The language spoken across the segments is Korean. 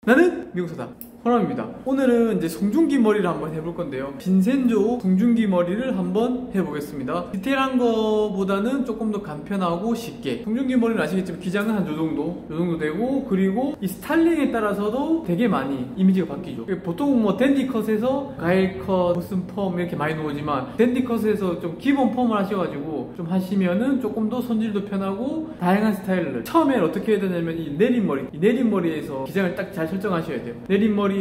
나는 미국사다 호남입니다. 오늘은 이제 송중기 머리를 한번 해볼 건데요. 빈센조 송중기 머리를 한번 해보겠습니다. 디테일한 거보다는 조금 더 간편하고 쉽게. 송중기 머리는 아시겠지만 기장은 한 요 정도 되고, 그리고 이 스타일링에 따라서도 되게 많이 이미지가 바뀌죠. 보통 뭐 댄디컷에서 가일컷, 무슨 펌 이렇게 많이 나오지만 댄디컷에서 좀 기본 펌을 하셔가지고 좀 하시면은 조금 더 손질도 편하고 다양한 스타일을 처음엔 어떻게 해야 되냐면 이 내림머리에서 기장을 딱 잘 설정하셔야 돼요. 내림머리에서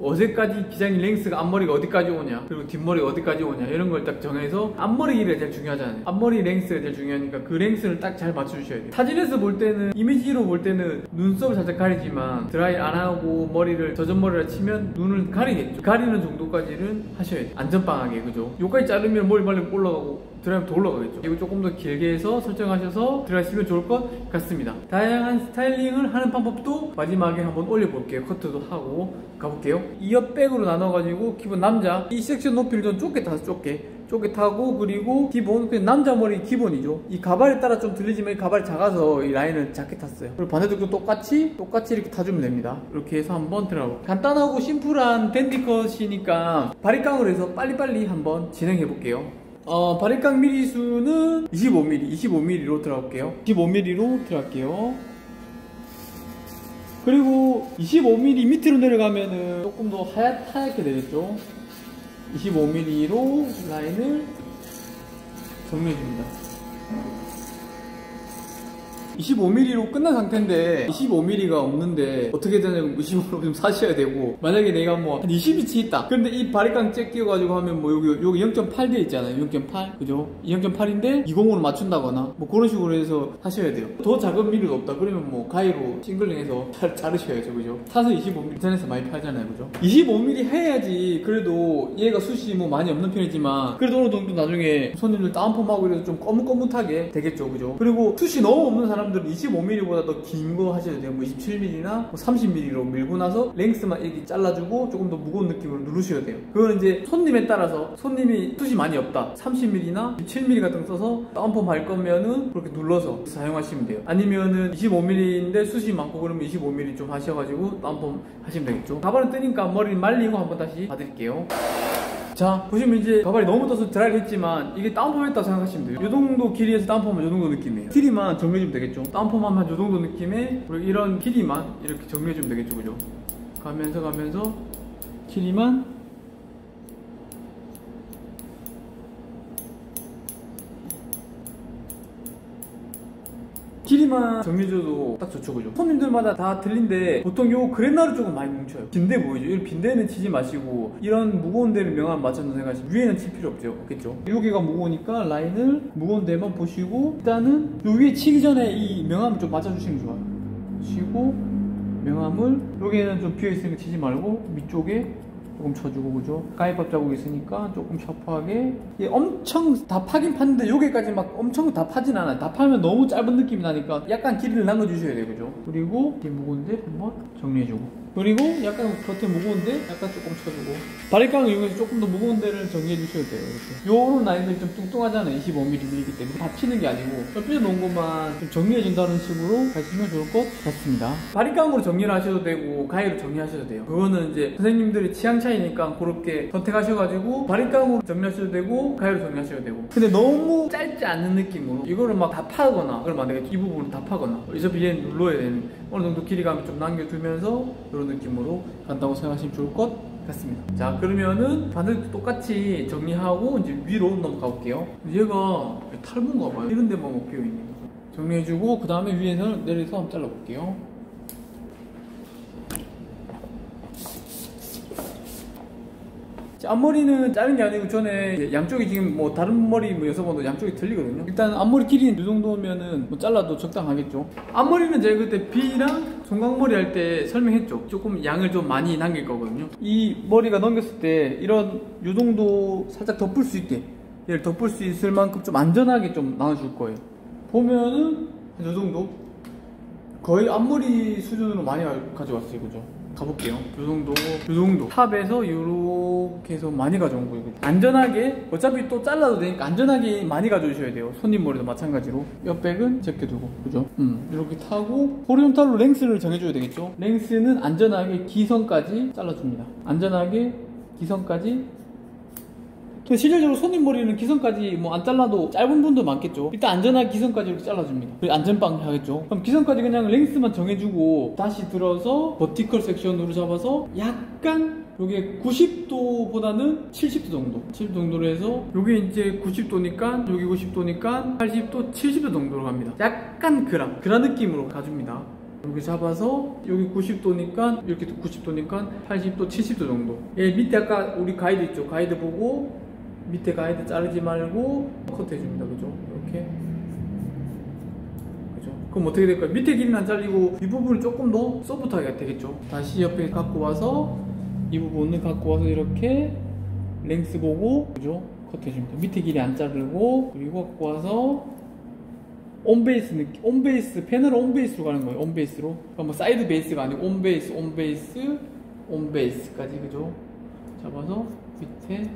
어디까지 기장이 랭스가 앞머리가 어디까지 오냐, 그리고 뒷머리가 어디까지 오냐, 이런 걸 딱 정해서 앞머리 길이가 제일 중요하잖아요. 앞머리 랭스가 제일 중요하니까 그 랭스를 딱 잘 맞춰주셔야 돼요. 사진에서 볼 때는, 이미지로 볼 때는 눈썹을 살짝 가리지만 드라이 안 하고 머리를 젖은머리라 치면 눈을 가리겠죠. 가리는 정도까지는 하셔야 돼요. 안전빵하게, 그죠? 요까지 자르면 머리 빨리 올라가고 드라이면 더 올라가겠죠. 이거 조금 더 길게 해서 설정하셔서 들어가시면 좋을 것 같습니다. 다양한 스타일링을 하는 방법도 마지막에 한번 올려볼게요. 커트도 하고 가볼게요. 2엽 백으로 나눠가지고 기본 남자 이 섹션 높이를 좀 좁게 타서 좁게 타고, 그리고 기본 그냥 남자 머리 기본이죠. 이 가발에 따라 좀 들리지만 이 가발이 작아서 이 라인을 작게 탔어요. 그리고 반대쪽도 똑같이 이렇게 타주면 됩니다. 이렇게 해서 한번 들어가고, 간단하고 심플한 댄디컷이니까 바리깡으로 해서 빨리빨리 한번 진행해 볼게요. 바리깡 미리수는 25mm로 들어갈게요. 25mm로 들어갈게요. 그리고 25mm 밑으로 내려가면은 조금 더 하얗게 되겠죠. 25mm로 라인을 정리해줍니다. 25mm로 끝난 상태인데 25mm가 없는데 어떻게 되냐면 25mm 좀 사셔야 되고, 만약에 내가 뭐 한 20인치 있다, 근데 이 바리깡 잭 끼워가지고 하면 뭐 여기 0.8 돼 있잖아요. 0.8 그죠? 0.8인데 20으로 맞춘다거나 뭐 그런 식으로 해서 하셔야 돼요. 더 작은 미리도 없다 그러면 뭐 가위로 싱글링해서 자르셔야죠, 그죠? 사서 25mm 인터넷에서 많이 팔잖아요, 그죠? 25mm 해야지 그래도 얘가 숱이 뭐 많이 없는 편이지만 그래도 어느 정도 나중에 손님들 다운펌하고 이래서 좀 거뭇거뭇하게 되겠죠, 그죠? 그리고 숱이 너무 없는 사람들은 25mm보다 더 긴 거 하셔야 돼요. 뭐 27mm나 뭐 30mm로 밀고 나서 랭스만 이렇게 잘라주고 조금 더 무거운 느낌으로 누르셔야 돼요. 그거는 이제 손님에 따라서, 손님이 숱이 많이 없다 30mm나 27mm 같은 거 써서 다운펌 할 거면은 그렇게 눌러서 사용하시면 돼요. 아니면은 25mm인데 숱이 많고 그러면 25mm 좀 하셔가지고 다운펌 하시면 되겠죠. 가발은 뜨니까 머리를 말리고 한번 다시 봐드릴게요. 자, 보시면 이제 가발이 너무 떠서 드라이를 했지만 이게 다운펌 했다고 생각하시면 돼요. 요 정도 길이에서 다운펌은 요 정도 느낌이에요. 길이만 정리해주면 되겠죠. 다운펌 하면 요 정도 느낌에, 그리고 이런 길이만 이렇게 정리해주면 되겠죠, 그죠? 가면서 길이만 정리해줘도 딱 좋죠, 그죠? 손님들마다 다 틀린데 보통 요 그랜나루 쪽은 많이 뭉쳐요. 빈대 보이죠? 이 빈대는 치지 마시고 이런 무거운 데를 명암 맞춰서 생각하시면 위에는 칠 필요 없겠죠? 여기가 무거우니까 라인을 무거운 데만 보시고, 일단은 요 위에 치기 전에 이 명암을 좀 맞춰주시면 좋아요. 치고 명암을 여기에는 좀 비어있으니까 치지 말고 위쪽에 조금 쳐주고, 그죠? 가위밥 자국이 있으니까 조금 샤프하게. 이게 엄청 다 파긴 팠는데 여기까지 막 엄청 다 파진 않아요. 다 파면 너무 짧은 느낌이 나니까 약간 길이를 남겨주셔야 돼요, 그죠? 그리고 이 무거운데 한번 정리해주고, 그리고 약간 겉에 무거운데 약간 조금 쳐주고, 바리깡을 이용해서 조금 더 무거운 데를 정리해 주셔야 돼요. 이렇게 요런 라인들이 좀 뚱뚱하잖아요. 25mm이기 때문에 다 피는 게 아니고 좀 삐져놓은 것만 좀 정리해 준다는 식으로 가시면 좋을 것 같습니다. 바리깡으로 정리를 하셔도 되고 가위로 정리하셔도 돼요. 그거는 이제 선생님들의 취향 차이니까 그렇게 선택하셔가지고 바리깡으로 정리하셔도 되고 가위로 정리하셔도 되고. 근데 너무 짧지 않는 느낌으로 이거를 막 다 파거나 그러면 안 되겠죠. 이 부분을 다 파거나 어차피 얘는 눌러야 되는 어느 정도 길이감을 좀 남겨두면서 이런 느낌으로 간다고 생각하시면 좋을 것 같습니다. 자, 그러면은 반대도 똑같이 정리하고 이제 위로 넘어가 볼게요. 얘가 탈모인가 봐요. 이런 데만 못 비어 있는 거 정리해주고, 그 다음에 위에서 내려서 한번 잘라볼게요. 앞머리는 자른 게 아니고 전에 양쪽이 지금 뭐 다른 머리 뭐 여서봐도 양쪽이 틀리거든요. 일단 앞머리 길이는 이 정도면은 뭐 잘라도 적당하겠죠. 앞머리는 제가 그때 B랑 송강머리 할 때 설명했죠. 조금 양을 좀 많이 남길 거거든요. 이 머리가 넘겼을 때 이런 요 정도 살짝 덮을 수 있게, 얘를 덮을 수 있을 만큼 좀 안전하게 좀 나눠줄 거예요. 보면은 요 정도 거의 앞머리 수준으로 많이 가져왔어요. 그죠? 가볼게요. 요 정도 탑에서 요렇게 해서 많이 가져온 거예요. 안전하게, 어차피 또 잘라도 되니까 안전하게 많이 가져오셔야 돼요. 손님 머리도 마찬가지로. 옆백은 적게 두고, 그죠? 이렇게 타고 호리존탈로 랭스를 정해줘야 되겠죠. 랭스는 안전하게 기선까지 잘라줍니다. 안전하게 기선까지. 실질적으로 손님 머리는 기선까지 뭐 안 잘라도 짧은 분도 많겠죠. 일단 안전하게 기선까지 이렇게 잘라줍니다. 그리고 안전빵 하겠죠. 그럼 기선까지 그냥 랭스만 정해주고 다시 들어서 버티컬 섹션으로 잡아서 약간 요게 90도보다는 70도 정도 70도 정도로 해서 요게 이제 90도니까 여기 90도니까 80도 70도 정도로 갑니다. 약간 그런 느낌으로 가줍니다. 여기 잡아서 여기 90도니까 이렇게 90도니까 80도 70도 정도. 얘 밑에 아까 우리 가이드 있죠. 가이드 보고 밑에 가이드 자르지 말고 컷 해줍니다. 그죠? 이렇게. 그죠? 그럼 어떻게 될까요? 밑에 길이는 안 잘리고 이 부분을 조금 더 소프트하게 되겠죠? 다시 옆에 갖고 와서 이 부분을 갖고 와서 이렇게 랭스 보고, 그죠? 컷 해줍니다. 밑에 길이 안 자르고, 그리고 갖고 와서 온베이스 느낌, 온베이스, 패널 온베이스로 가는 거예요. 온베이스로. 그러니까 뭐 사이드 베이스가 아니고 온베이스까지, 그죠? 잡아서 밑에.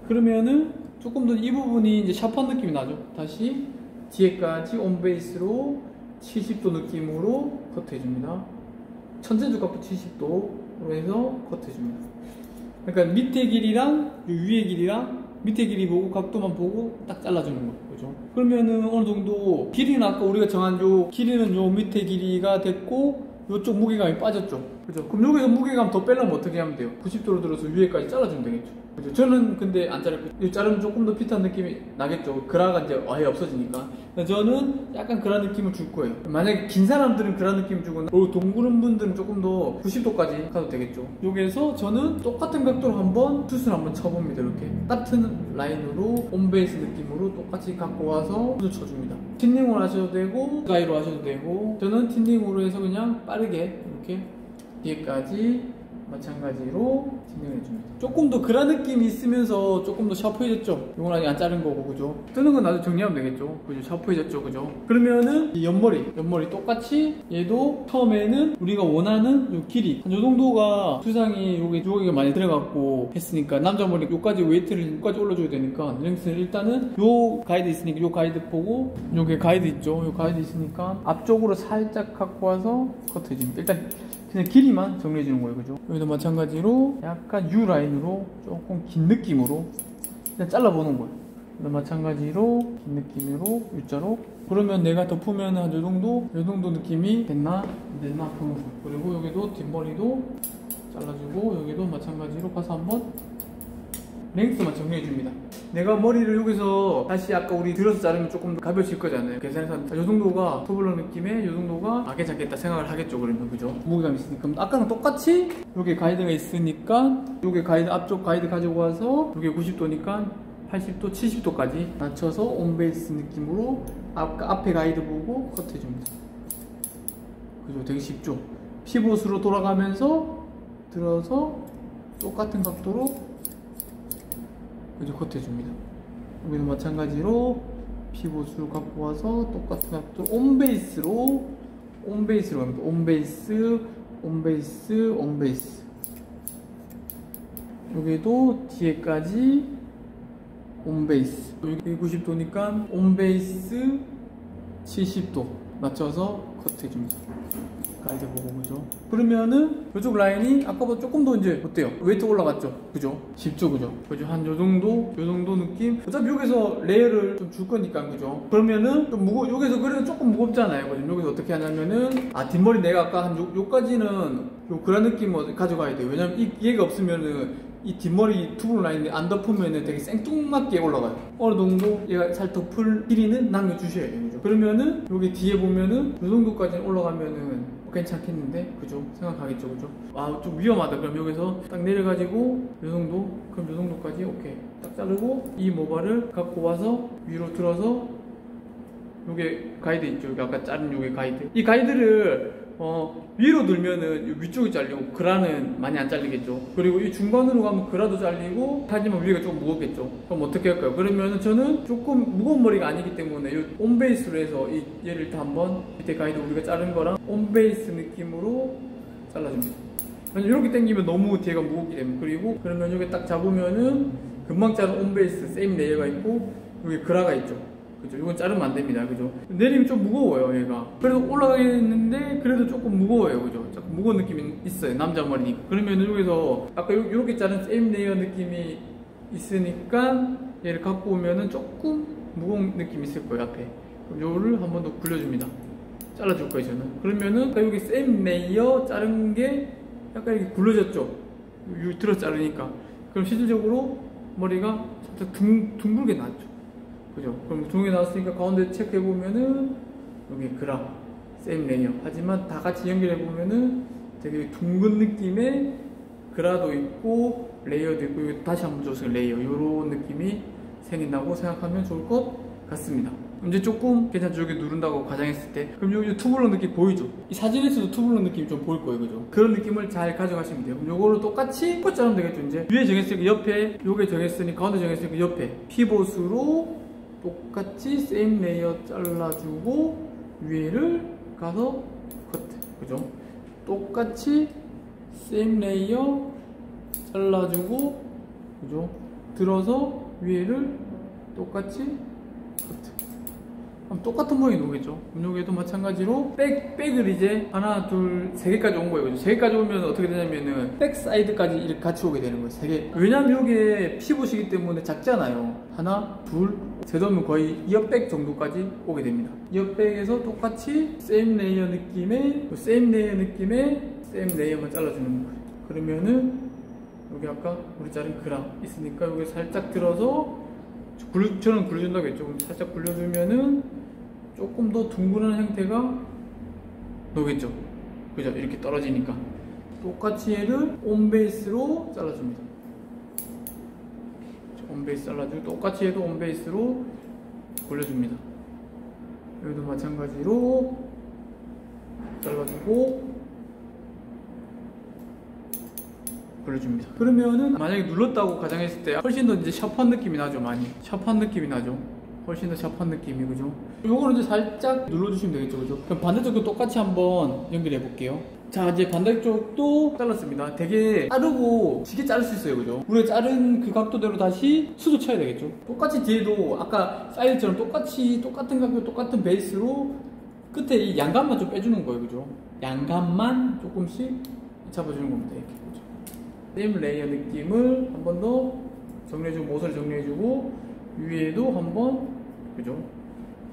그러면은 조금 더 이 부분이 이제 샤프한 느낌이 나죠. 다시 뒤에까지 온베이스로 70도 느낌으로 컷해줍니다. 천재주 값도 70도로 해서 컷해줍니다. 그러니까 밑에 길이랑 위에 길이랑 밑에 길이 보고 각도만 보고 딱 잘라주는 거예요. 그죠? 그러면은 어느 정도 길이는 아까 우리가 정한 요 길이는 요 밑에 길이가 됐고 요쪽 무게감이 빠졌죠. 그죠? 그럼 여기서 무게감 더 빼려면 어떻게 하면 돼요? 90도로 들어서 위에까지 잘라주면 되겠죠. 그죠? 저는 근데 안 자르고 자르면 조금 더 핏한 느낌이 나겠죠. 그라가 이제 아예 없어지니까. 저는 약간 그런 느낌을 줄 거예요. 만약에 긴 사람들은 그런 느낌 주고 동그란 분들은 조금 더 90도까지 가도 되겠죠. 여기에서 저는 똑같은 각도로 한번 숱을 한번 쳐봅니다. 이렇게 같은 라인으로 온베이스 느낌으로 똑같이 갖고 와서 숱을 쳐줍니다. 틴닝으로 하셔도 되고 가이로 하셔도 되고, 저는 틴닝으로 해서 그냥 빠르게 이렇게 뒤에까지 마찬가지로 진행해줍니다. 조금 더 그런 느낌이 있으면서 조금 더 샤프해졌죠. 이건 아직 안 자른 거고, 그죠? 뜨는 건 나도 정리하면 되겠죠. 그죠? 샤프해졌죠, 그죠? 그러면은 이 옆머리 똑같이 얘도 처음에는 우리가 원하는 요 길이 한 요 정도가 수상이 요게 많이 들어갔고 했으니까 남자 머리 요까지 웨이트를 요까지 올려줘야 되니까 랭스는 일단은 요 가이드 있으니까 요 가이드 보고, 요게 가이드 있죠? 요 가이드 있으니까 앞쪽으로 살짝 갖고 와서 컷해줍니다. 일단 그냥 길이만 정리해주는 거예요. 그죠? 여기도 마찬가지로 약간 U 라인으로 조금 긴 느낌으로 그냥 잘라보는 거예요. 여기도 마찬가지로 긴 느낌으로 U자로. 그러면 내가 덮으면 한 요 정도 느낌이 됐나 보는 거예요. 그리고 여기도 뒷머리도 잘라주고 여기도 마찬가지로 가서 한번 랭스만 정리해줍니다. 내가 머리를 여기서 다시 아까 우리 들어서 자르면 조금 더 가벼워질 거잖아요. 계산해서 이 정도가 투블럭 느낌의 이 정도가 괜찮겠다 생각을 하겠죠. 그러면 그죠? 무게감 있으니까 아까랑 똑같이 여기 가이드가 있으니까 여기 가이드 앞쪽 가이드 가지고 와서 여기 90도니까 80도 70도까지 낮춰서 온베이스 느낌으로 앞에 가이드 보고 컷해줍니다. 그죠? 되게 쉽죠? 피봇으로 돌아가면서 들어서 똑같은 각도로 그죠? 컷해줍니다. 여기도 마찬가지로 피봇으로 갖고 와서 똑같은 각도 온베이스로 갑니다. 온베이스 여기도 뒤에까지 온베이스. 여기 90도니까 온베이스 70도 맞춰서 컷해줍니다. 가이드 보고, 그죠? 그러면은 이쪽 라인이 아까보다 조금 더 이제 어때요? 웨이트 올라갔죠? 그죠? 쉽죠? 그죠? 한 요 정도 느낌? 어차피 여기서 레이어를 좀 줄 거니까, 그죠? 그러면은 좀 여기서 그래도 조금 무겁잖아요. 그죠? 여기서 어떻게 하냐면은 뒷머리 내가 아까 한 요까지는 그런 느낌을 가져가야 돼요. 왜냐면 얘가 없으면은 이 뒷머리 투블 라인에 안 덮으면은 되게 생뚱맞게 올라가요. 어느 정도 얘가 잘 덮을 길이는 남겨주셔야 돼요. 그죠? 그러면은 여기 뒤에 보면은 이 정도까지 올라가면은 괜찮겠는데? 그죠? 생각하겠죠? 그죠? 좀 위험하다. 그럼 여기서 딱 내려가지고 이 정도? 그럼 이 정도까지 오케이. 딱 자르고 이 모발을 갖고 와서 위로 들어서 요게 가이드 있죠? 여기 아까 자른 요게 가이드. 이 가이드를 위로 들면은 위쪽이 잘리고 그라는 많이 안 잘리겠죠. 그리고 이 중간으로 가면 그라도 잘리고, 하지만 위가 조금 무겁겠죠. 그럼 어떻게 할까요? 그러면은 저는 조금 무거운 머리가 아니기 때문에 이 온베이스로 해서 얘를 일단 한번 밑에 가이드 우리가 자른 거랑 온베이스 느낌으로 잘라줍니다. 이렇게 당기면 너무 뒤가 무겁기 때문에. 그리고 그러면 여기 딱 잡으면은 금방 자른 온베이스 세임 레이어가 있고 여기 그라가 있죠. 그죠? 이건 자르면 안 됩니다. 그죠? 내리면 좀 무거워요, 얘가. 그래도 올라가겠는데, 그래도 조금 무거워요. 그죠? 조금 무거운 느낌이 있어요. 남자 머리니까. 그러면 여기서, 아까 이렇게 자른 세임 레이어 느낌이 있으니까, 얘를 갖고 오면은 조금 무거운 느낌이 있을 거예요, 앞에. 그럼 요를 한 번 더 굴려줍니다. 잘라줄 거예요, 저는. 그러면은, 아까 여기 세임 레이어 자른 게 약간 이렇게 굴러졌죠? 들어 자르니까. 그럼 실질적으로 머리가 살짝 둥글게 나왔죠. 그죠? 그럼 둥글게 나왔으니까 가운데 체크해보면은 여기 그라, 세임 레이어. 하지만 다 같이 연결해보면은 되게 둥근 느낌의 그라도 있고 레이어도 있고, 여기 다시 한번 줘서 레이어. 요런 느낌이 생긴다고 생각하면 좋을 것 같습니다. 이제 조금 괜찮죠? 여기 누른다고 가정했을 때. 그럼 여기 투블럭 느낌 보이죠? 이 사진에서도 투블럭 느낌이 좀 보일 거예요. 그죠? 그런 느낌을 잘 가져가시면 돼요. 그럼 요거를 똑같이 자르면 되겠죠? 이제 위에 정했으니까 옆에, 요게 정했으니 가운데 정했으니까 옆에 피봇으로 똑같이 세임 레이어 잘라주고 위에를 가서 커트. 그죠? 똑같이 세임 레이어 잘라주고, 그죠? 들어서 위에를 똑같이 커트. 그럼 똑같은 모양이 나오겠죠? 여기도 마찬가지로 백을 이제 하나, 둘, 세 개까지 온 거예요. 세 개까지 오면 어떻게 되냐면은 백 사이드까지 이렇게 같이 오게 되는 거예요. 세 개. 왜냐면 이게 피봇이기 때문에 작잖아요. 하나, 둘, 세 더면 거의 옆백 정도까지 오게 됩니다. 옆백에서 똑같이 세임 레이어 느낌의 세임 레이어만 잘라주는 거예요. 그러면은 여기 아까 우리 자른 그라 있으니까 여기 살짝 들어서 저는 굴려준다고 했죠. 살짝 굴려주면은 조금 더 둥근한 형태가 나오겠죠. 그죠? 이렇게 떨어지니까. 똑같이 얘를 온베이스로 잘라줍니다. 온베이스 잘라주고, 똑같이 얘도 온베이스로 굴려줍니다. 여기도 마찬가지로 잘라주고 굴려줍니다. 그러면은 만약에 눌렀다고 가정했을 때 훨씬 더 이제 샤프한 느낌이 나죠. 많이 샤프한 느낌이 나죠. 훨씬 더 샤프한 느낌이. 그죠? 요거는 이제 살짝 눌러주시면 되겠죠. 그죠? 그럼 반대쪽도 똑같이 한번 연결해 볼게요. 자, 이제 반대쪽도 잘랐습니다. 되게 자르고 쉽게 자를 수 있어요. 그죠? 우리가 자른 그 각도대로 다시 수도 쳐야 되겠죠? 똑같이 뒤에도 아까 사이드처럼 똑같은 각도, 똑같은 베이스로 끝에 이 양감만 좀 빼주는 거예요. 그죠? 양감만 조금씩 잡아주는 겁니다. 이렇게. 그죠? 세임 레이어 느낌을 한 번 더 정리해주고, 모서리 정리해주고, 위에도 한번, 그죠?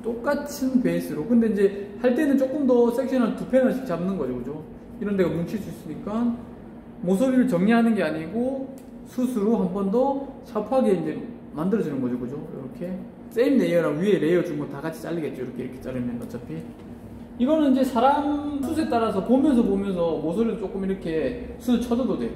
똑같은 베이스로. 근데 이제 할 때는 조금 더 섹션을 두 패널씩 잡는 거죠. 그죠? 이런 데가 뭉칠 수 있으니까 모서리를 정리하는 게 아니고 숱으로 한 번 더 샤프하게 이제 만들어주는 거죠. 그죠? 이렇게. 세임 레이어랑 위에 레이어 준 거 다 같이 잘리겠죠. 이렇게 자르면 어차피. 이거는 이제 사람 숱에 따라서 보면서 모서리를 조금 이렇게 숱을 쳐줘도 돼요.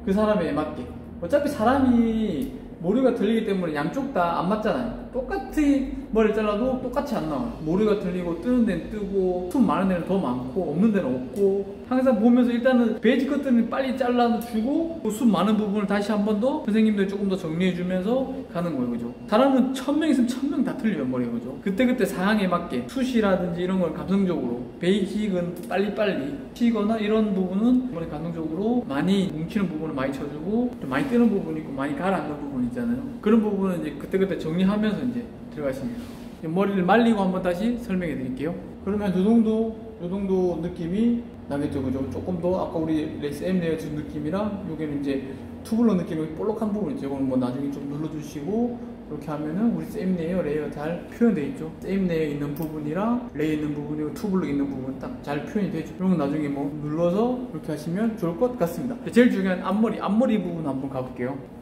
그 사람에 맞게. 어차피 사람이 모류가 틀리기 때문에 양쪽 다 안 맞잖아요. 똑같이 머리를 잘라도 똑같이 안 나와요. 모류가 틀리고 뜨는 데는 뜨고 숱 많은 데는 더 많고 없는 데는 없고. 항상 보면서 일단은 베이지 것들은 빨리 잘라주고 숱 많은 부분을 다시 한 번 더 선생님들이 조금 더 정리해주면서 가는 거예요. 그죠? 사람은 1000명 있으면 1000명 다 틀려요. 머리가. 그죠? 그때그때 상황에 맞게 숱이라든지 이런 걸 감성적으로, 베이직은 빨리빨리 튀거나 이런 부분은 머리 감성적으로 많이 뭉치는 부분을 많이 쳐주고, 좀 많이 뜨는 부분이 있고 많이 가라앉는 부분이 있잖아요. 그런 부분은 이제 그때그때 정리하면서 이제 들어가십니다. 머리를 말리고 한번 다시 설명해 드릴게요. 그러면 요 정도 느낌이 나겠죠. 그죠? 조금 더 아까 우리 세임 레이어 준 느낌이랑 여기는 이제 투블럭 느낌이 볼록한 부분 있죠. 이거는 뭐 나중에 좀 눌러주시고, 이렇게 하면은 우리 세임 레이어 잘 표현되어 있죠. 세임 레이어 있는 부분이랑 레이어 있는 부분이고 투블럭 있는 부분 딱 잘 표현이 되죠. 이런 건 나중에 뭐 눌러서 이렇게 하시면 좋을 것 같습니다. 제일 중요한 앞머리 부분 한번 가볼게요.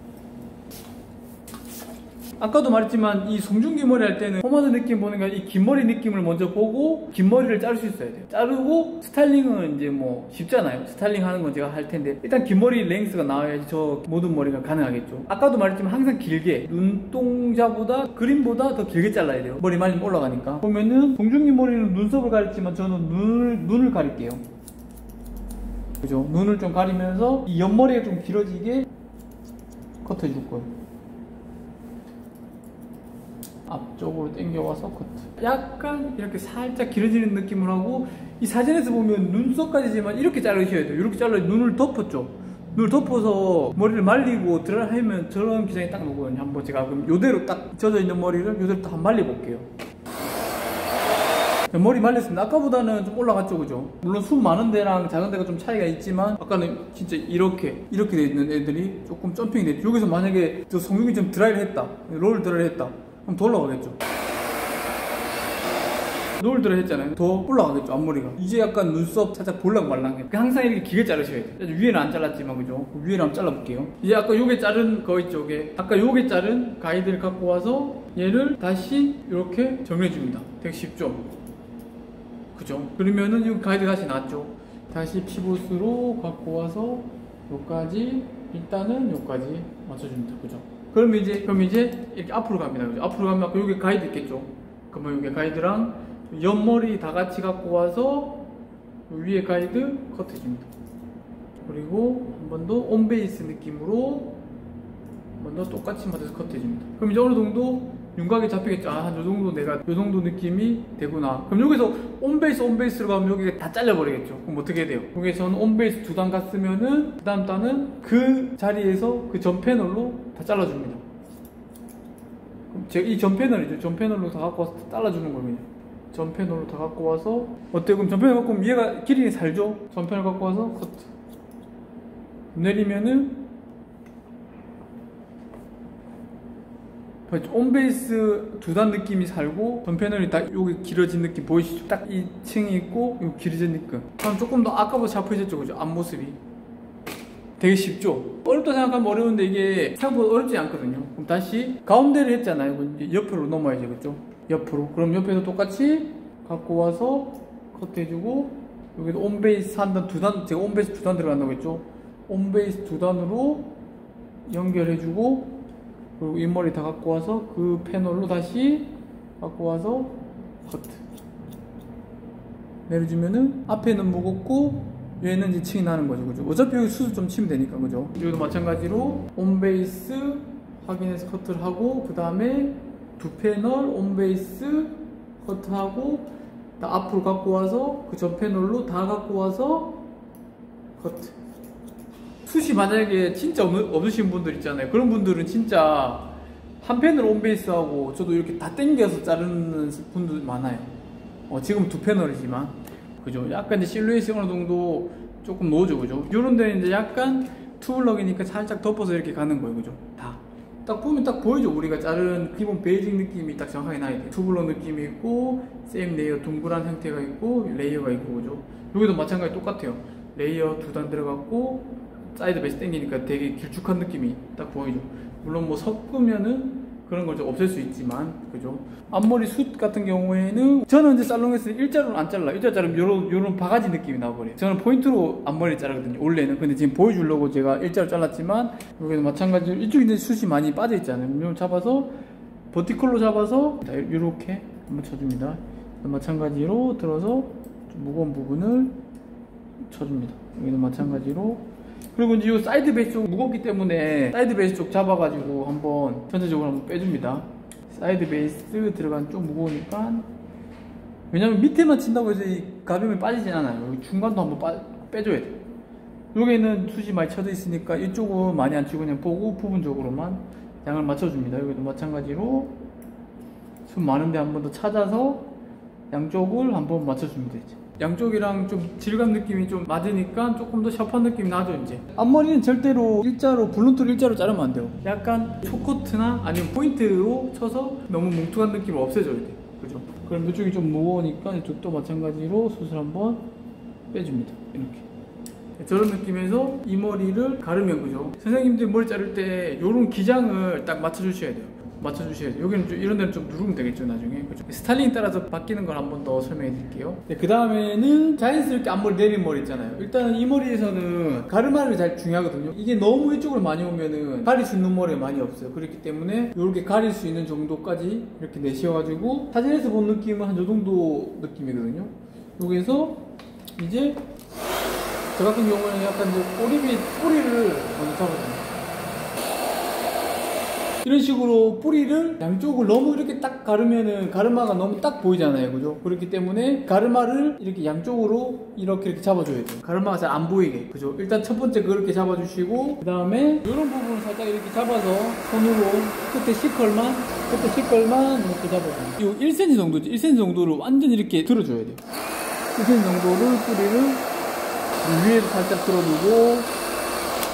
아까도 말했지만 이 송중기 머리 할 때는 포마드 느낌 보는 게 이 긴 머리 느낌을 먼저 보고 긴 머리를 자를 수 있어야 돼요. 자르고 스타일링은 이제 뭐 쉽잖아요. 스타일링 하는 건 제가 할 텐데 일단 긴 머리 랭스가 나와야지 저 모든 머리가 가능하겠죠. 아까도 말했지만 항상 길게, 눈동자보다 그림보다 더 길게 잘라야 돼요. 머리 많이 올라가니까. 보면은 송중기 머리는 눈썹을 가렸지만 저는 눈을 가릴게요. 그죠? 눈을 좀 가리면서 이 옆머리가 좀 길어지게 커트 해줄 거예요. 앞쪽으로 당겨와서 커트. 약간 이렇게 살짝 길어지는 느낌을 하고, 이 사진에서 보면 눈썹까지지만 이렇게 자르셔야 돼요. 이렇게 잘라 눈을 덮었죠. 눈을 덮어서 머리를 말리고 드라이하면 저런 기장이 딱 나오거든요. 한번 제가 그럼 요대로 딱 젖어 있는 머리를 요대로 딱 말려 볼게요. 머리 말렸습니다. 아까보다는 좀 올라갔죠, 그죠? 물론 숨 많은 데랑 작은 데가 좀 차이가 있지만, 아까는 진짜 이렇게 돼 있는 애들이 조금 점핑이 됐죠. 여기서 만약에 저 성육이 좀 드라이를 했다, 롤 드라이를 했다, 그럼 더 올라가겠죠. 롤 드라이 했잖아요. 더 올라가겠죠, 앞머리가. 이제 약간 눈썹 살짝 볼랑말랑해. 항상 이렇게 길게 자르셔야 돼요. 위에는 안 잘랐지만, 그죠? 위에는 한번 잘라볼게요. 이제 아까 요게 자른 거 있죠, 아까 요게 자른 가이드를 갖고 와서 얘를 다시 이렇게 정리해줍니다. 되게 쉽죠? 그죠? 그러면은 이 가이드 다시 나왔죠. 다시 피봇으로 갖고 와서 요까지, 일단은 요까지 맞춰줍니다. 그죠? 그럼 이제 이렇게 앞으로 갑니다. 그죠? 앞으로 가면 아까 여기 가이드 있겠죠? 그러면 여기 가이드랑 옆머리 다 같이 갖고 와서 위에 가이드 커트해줍니다. 그리고 한 번 더 온베이스 느낌으로 한 번 더 똑같이 맞춰서 커트해줍니다. 그럼 이제 어느 정도 윤곽이 잡히겠죠. 아, 한 요 정도 내가 요 정도 느낌이 되구나. 그럼 여기서 온베이스로 가면 여기가 다 잘려버리겠죠. 그럼 어떻게 해야 돼요? 여기서는 온베이스 2단 갔으면은 그 다음 단은 그 자리에서 그 전 패널로 다 잘라줍니다. 그럼 제가 이 전 패널이죠. 전 패널로 다 갖고 와서 잘라주는 거예요. 그냥 전 패널로 다 갖고 와서 어때요? 그럼 전 패널 갖고 오면 얘가 길이 살죠? 전 패널 갖고 와서 커트 내리면은 온베이스 2단 느낌이 살고 전 패널이 딱 여기 길어진 느낌 보이시죠? 딱 이 층이 있고 여기 길어진 느낌. 그럼 조금 더 아까보다 샤프해졌죠, 그죠? 앞모습이 되게 쉽죠? 어렵다 생각하면 어려운데 이게 생각보다 어렵지 않거든요. 그럼 다시 가운데를 했잖아요. 이제 옆으로 넘어야죠, 그죠? 옆으로. 그럼 옆에서 똑같이 갖고 와서 커트해주고, 여기도 온베이스 한 단, 2단, 제가 온베이스 2단 들어간다고 했죠? 온베이스 2단으로 연결해주고, 그리고 윗머리 다 갖고 와서 그 패널로 다시 갖고 와서 커트 내려주면은 앞에는 무겁고 얘는 이제 층이 나는 거죠, 그죠? 어차피 여기 수술 좀 치면 되니까, 그죠? 여기도 마찬가지로 온베이스 확인해서 커트를 하고, 그 다음에 두 패널 온베이스 커트하고 다 앞으로 갖고 와서 그 전 패널로 다 갖고 와서 커트. 숱이 만약에 진짜 없으신 분들 있잖아요. 그런 분들은 진짜 한 패널 온베이스하고 저도 이렇게 다 당겨서 자르는 분들 많아요. 지금 두 패널이지만, 그죠? 약간 이제 실루엣이 어느 정도 조금 노죠, 그죠? 요런 데는 이제 약간 투블럭이니까 살짝 덮어서 이렇게 가는 거예요, 그죠? 딱 보면 딱 보이죠? 우리가 자른 기본 베이직 느낌이 딱 정확하게 나야 돼요. 투블럭 느낌이 있고, 세임 레이어 둥그란 형태가 있고, 레이어가 있고, 그죠? 여기도 마찬가지 똑같아요. 레이어 2단 들어갔고, 사이드 베이스 당기니까 되게 길쭉한 느낌이 딱 보이죠. 물론 뭐 섞으면은 그런 걸 좀 없앨 수 있지만, 그죠? 앞머리 숱 같은 경우에는 저는 이제 살롱에서 일자로는 안 잘라. 일자로 자르면 요런 바가지 느낌이 나버려요. 저는 포인트로 앞머리 자르거든요, 원래는. 근데 지금 보여주려고 제가 일자로 잘랐지만, 여기도 마찬가지로 이쪽에 이제 숱이 많이 빠져 있잖아요. 이걸 잡아서 버티컬로 잡아서 이렇게 한번 쳐줍니다. 마찬가지로 들어서 좀 무거운 부분을 쳐줍니다. 여기도 마찬가지로. 그리고 이제 이 사이드 베이스 쪽 무겁기 때문에 사이드 베이스 쪽 잡아가지고 한번 전체적으로 한번 빼줍니다. 사이드 베이스 들어간 쪽 무거우니까, 왜냐면 밑에만 친다고 해서 이 가벼움이 빠지진 않아요. 여기 중간도 한번 빼줘야 돼요. 여기는 숱이 많이 쳐져 있으니까 이쪽은 많이 안 치고 그냥 보고 부분적으로만 양을 맞춰줍니다. 여기도 마찬가지로 숱 많은데 한 번 더 찾아서 양쪽을 한번 맞춰주면 되죠. 양쪽이랑 좀 질감 느낌이 좀 맞으니까 조금 더 샤프한 느낌이 나죠. 이제 앞머리는 절대로 일자로, 블론트로 일자로 자르면 안 돼요. 약간 초커트나 아니면 포인트로 쳐서 너무 뭉툭한 느낌을 없애줘야 돼요, 그죠? 그럼 이쪽이 좀 무거우니까 이쪽도 마찬가지로 숱을 한번 빼줍니다. 이렇게 저런 느낌에서 이 머리를 가르면, 그죠? 선생님들 머리 자를 때 요런 기장을 딱 맞춰주셔야 돼요. 여기는 좀 이런 데는 좀 누르면 되겠죠, 나중에. 그죠? 스타일링에 따라서 바뀌는 걸 한 번 더 설명해 드릴게요. 네, 그 다음에는 자연스럽게 앞머리 내린 머리 있잖아요. 일단은 이 머리에서는 가르마를 잘 중요하거든요. 이게 너무 이쪽으로 많이 오면은 가릴 수 있는 머리가 많이 없어요. 그렇기 때문에 이렇게 가릴 수 있는 정도까지 이렇게 내쉬어가지고, 사진에서 본 느낌은 한 요 정도 느낌이거든요. 여기서 이제 저 같은 경우에는 약간 이제 오리비 뿌리를 먼저 잡아줍니다. 이런 식으로 뿌리를 양쪽을 너무 이렇게 딱 가르면은 가르마가 너무 딱 보이잖아요, 그죠? 그렇기 때문에 가르마를 이렇게 양쪽으로 이렇게 잡아줘야 돼요. 가르마가 잘 안 보이게, 그죠? 일단 첫 번째 그렇게 잡아주시고, 그 다음에 이런 부분을 살짝 이렇게 잡아서 손으로 끝에 C컬만 이렇게 잡아줘요. 이 1cm 정도죠. 1cm 정도를 완전히 이렇게 들어줘야 돼요. 1cm 정도를 뿌리를 위에서 살짝 들어주고,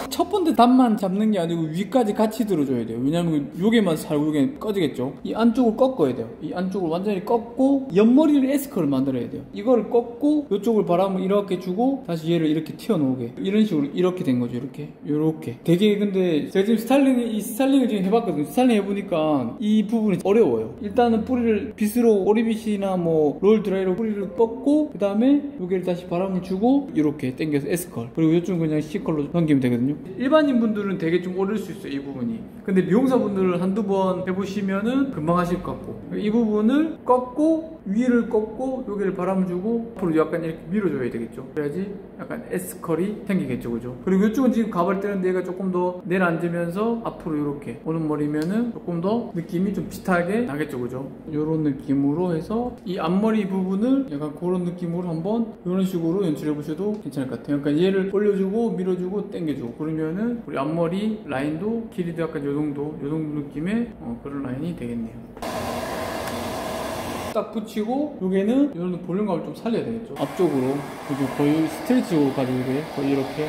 첫 번째 단만 잡는 게 아니고 위까지 같이 들어줘야 돼요. 왜냐면 요게만 살고 요게 꺼지겠죠. 이 안쪽을 꺾어야 돼요. 이 안쪽을 완전히 꺾고 옆머리를 S컬을 만들어야 돼요. 이거를 꺾고 이쪽을 바람을 이렇게 주고 다시 얘를 이렇게 튀어놓게, 이런 식으로 이렇게 된 거죠. 이렇게 되게. 근데 제가 지금 스타일링을 지금 해봤거든요. 스타일링 해보니까 이 부분이 어려워요. 일단은 뿌리를 빗으로, 오리빗이나 뭐 롤 드라이로 뿌리를 뻗고, 그 다음에 여기를 다시 바람을 주고 이렇게 당겨서 S컬, 그리고 이쪽은 그냥 C컬로 넘기면 되거든요. 일반인 분들은 되게 좀 어려울 수 있어요, 이 부분이. 근데 미용사분들은 한두 번 해보시면은 금방 하실 것 같고, 이 부분을 꺾고 위를 꺾고 여기를 바람 주고 앞으로 약간 이렇게 밀어줘야 되겠죠. 그래야지 약간 S컬이 생기겠죠, 그죠? 그리고 이쪽은 지금 가발 뜨는데 얘가 조금 더 내려앉으면서 앞으로 이렇게 오는 머리면은 조금 더 느낌이 좀 비슷하게 나겠죠, 그죠? 이런 느낌으로 해서 이 앞머리 부분을 약간 그런 느낌으로 한번 이런 식으로 연출해 보셔도 괜찮을 것 같아요. 그러니까 얘를 올려주고 밀어주고 당겨주고, 그러면은 우리 앞머리 라인도 길이도 약간 요 정도 느낌의 그런 라인이 되겠네요. 딱 붙이고, 여기는 이런 볼륨감을 좀 살려야 되겠죠. 앞쪽으로, 그죠? 거의 스트레치로 가지고 거의 이렇게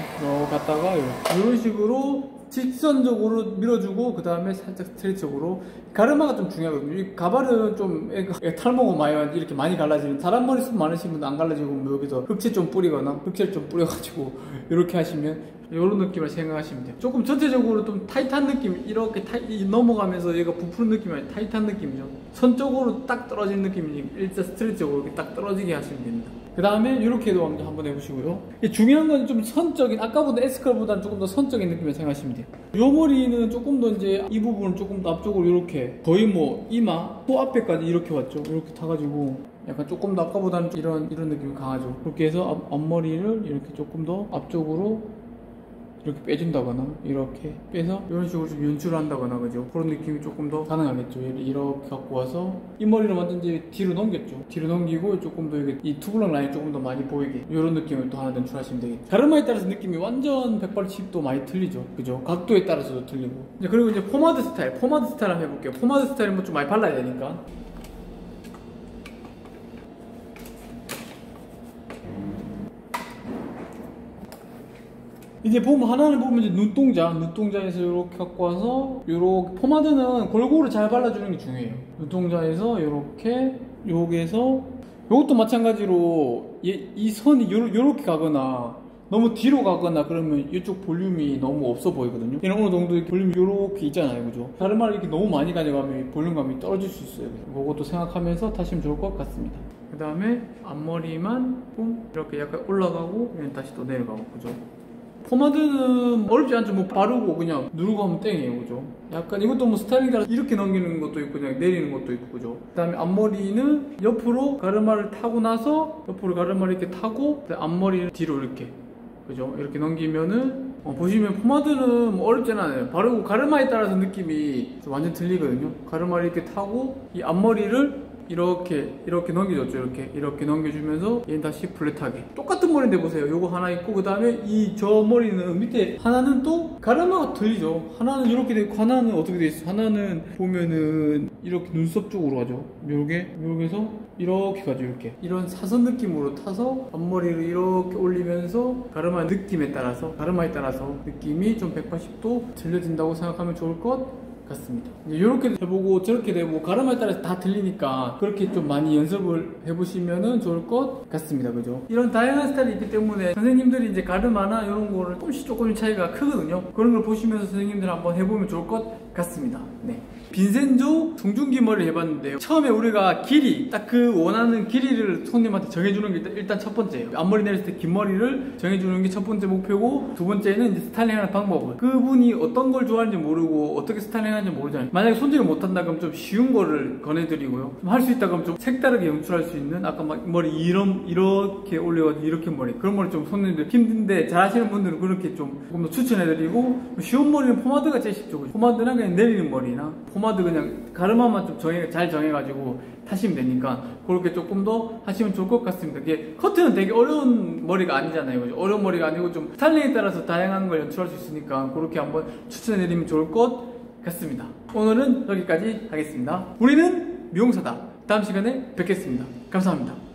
갔다가 이런 식으로 직선적으로 밀어주고, 그 다음에 살짝 스트레치적으로. 가르마가 좀 중요하거든요. 이 가발은 좀 탈모가 많이 이렇게 많이 갈라지는, 사람 머리숱 많으신 분은 안 갈라지고, 뭐 여기서 흑채 좀 뿌리거나 흑채를 좀 뿌려가지고 이렇게 하시면 이런 느낌을 생각하시면 돼요. 조금 전체적으로 좀 타이트한 느낌, 이렇게 넘어가면서 얘가 부푸는 느낌이 아니라 타이트한 느낌이죠. 선적으로 딱 떨어지는 느낌이니 일자 스트레치적으로 이렇게 딱 떨어지게 하시면 됩니다. 그 다음에 이렇게도 한번 해보시고요. 중요한 건 좀 선적인, 아까보다 S컬보다는 조금 더 선적인 느낌을 생각하시면 돼요. 요 머리는 조금 더 이제 이 부분은 조금 더 앞쪽으로 이렇게 거의 뭐 이마, 코 앞에까지 이렇게 왔죠. 이렇게 타가지고 약간 조금 더 아까보다는 이런 느낌이 강하죠. 그렇게 해서 앞머리를 이렇게 조금 더 앞쪽으로 이렇게 빼준다거나 이렇게 빼서 이런 식으로 좀 연출을 한다거나, 그죠? 그런 느낌이 조금 더 가능하겠죠. 얘를 이렇게 갖고 와서 이 머리를 완전 이제 뒤로 넘겼죠. 뒤로 넘기고 조금 더 이 투블럭 라인이 조금 더 많이 보이게 이런 느낌을 또 하나 연출하시면 되겠죠. 가르마에 따라서 느낌이 완전 180도 많이 틀리죠, 그죠? 각도에 따라서도 틀리고. 이제 그리고 이제 포마드 스타일 한번 해볼게요. 포마드 스타일은 뭐 좀 많이 발라야 되니까. 이제 하나는 보면 이제 눈동자에서 이렇게 갖고 와서, 요렇게 포마드는 골고루 잘 발라주는 게 중요해요. 눈동자에서 이렇게, 여기에서 요것도 마찬가지로 이 선이 요렇게 가거나 너무 뒤로 가거나 그러면 이쪽 볼륨이 너무 없어 보이거든요. 얘는 어느 정도 이렇게 볼륨이 요렇게 있잖아요, 그죠? 가르마를 이렇게 너무 많이 가져가면 볼륨감이 떨어질 수 있어요. 그것도 생각하면서 타시면 좋을 것 같습니다. 그 다음에 앞머리만 이렇게 약간 올라가고 얘는 다시 또 내려가고, 그죠? 포마드는 어렵지 않죠. 뭐 바르고 그냥 누르고 하면 땡이에요, 그죠? 약간 이것도 뭐 스타일링 따라 이렇게 넘기는 것도 있고 그냥 내리는 것도 있고, 그죠? 그 다음에 앞머리는 옆으로 가르마를 타고 나서 옆으로 가르마를 이렇게 타고 앞머리를 뒤로 이렇게, 그죠? 이렇게 넘기면은 보시면 포마드는 뭐 어렵진 않아요. 바르고 가르마에 따라서 느낌이 완전 틀리거든요. 가르마를 이렇게 타고 이 앞머리를 이렇게 넘겨줬죠. 이렇게 넘겨주면서 얘는 다시 플랫하게 똑같은 머리인데 보세요. 요거 하나 있고, 그 다음에 저 머리는 밑에 하나는 또 가르마가 틀리죠. 하나는 이렇게 돼 있고 하나는 어떻게 돼 있어. 하나는 보면은 이렇게 눈썹 쪽으로 가죠. 요렇게 해서 이렇게 가죠. 이런 사선 느낌으로 타서 앞머리를 이렇게 올리면서 가르마의 느낌에 따라서 느낌이 좀 180도 들려진다고 생각하면 좋을 것 같습니다. 이렇게 해보고 저렇게 되고 가르마에 따라서 다 틀리니까 그렇게 좀 많이 연습을 해보시면 좋을 것 같습니다, 그죠? 이런 다양한 스타일이 있기 때문에 선생님들이 이제 가르마나 이런 거를 조금씩 차이가 크거든요. 그런 걸 보시면서 선생님들 한번 해보면 좋을 것 같습니다. 네. 빈센조 송중기 머리를 해봤는데요. 처음에 우리가 길이 딱 그 원하는 길이를 손님한테 정해주는 게 일단 첫 번째예요. 앞머리 내렸을 때 긴 머리를 정해주는 게 첫 번째 목표고, 두 번째는 이제 스타일링하는 방법을, 그분이 어떤 걸 좋아하는지 모르고 어떻게 스타일링하는지 모르잖아요. 만약에 손질을 못한다 그럼 좀 쉬운 거를 권해드리고요. 할 수 있다 그럼 좀 색다르게 연출할 수 있는, 아까 막 머리 이렇게 올려가지고 이렇게 머리, 그런 머리 좀 손님들 힘든데 잘하시는 분들은 그렇게 조금 더 추천해드리고, 쉬운 머리는 포마드가 제일 쉽죠. 포마드는 그냥 내리는 머리나 포마드 그냥 가르마만 좀 잘 정해가지고 하시면 되니까 그렇게 조금 더 하시면 좋을 것 같습니다. 이게 커트는 되게 어려운 머리가 아니잖아요. 그죠? 어려운 머리가 아니고 좀 스타일링에 따라서 다양한 걸 연출할 수 있으니까 그렇게 한번 추천해드리면 좋을 것 같습니다. 오늘은 여기까지 하겠습니다. 우리는 미용사다. 다음 시간에 뵙겠습니다. 감사합니다.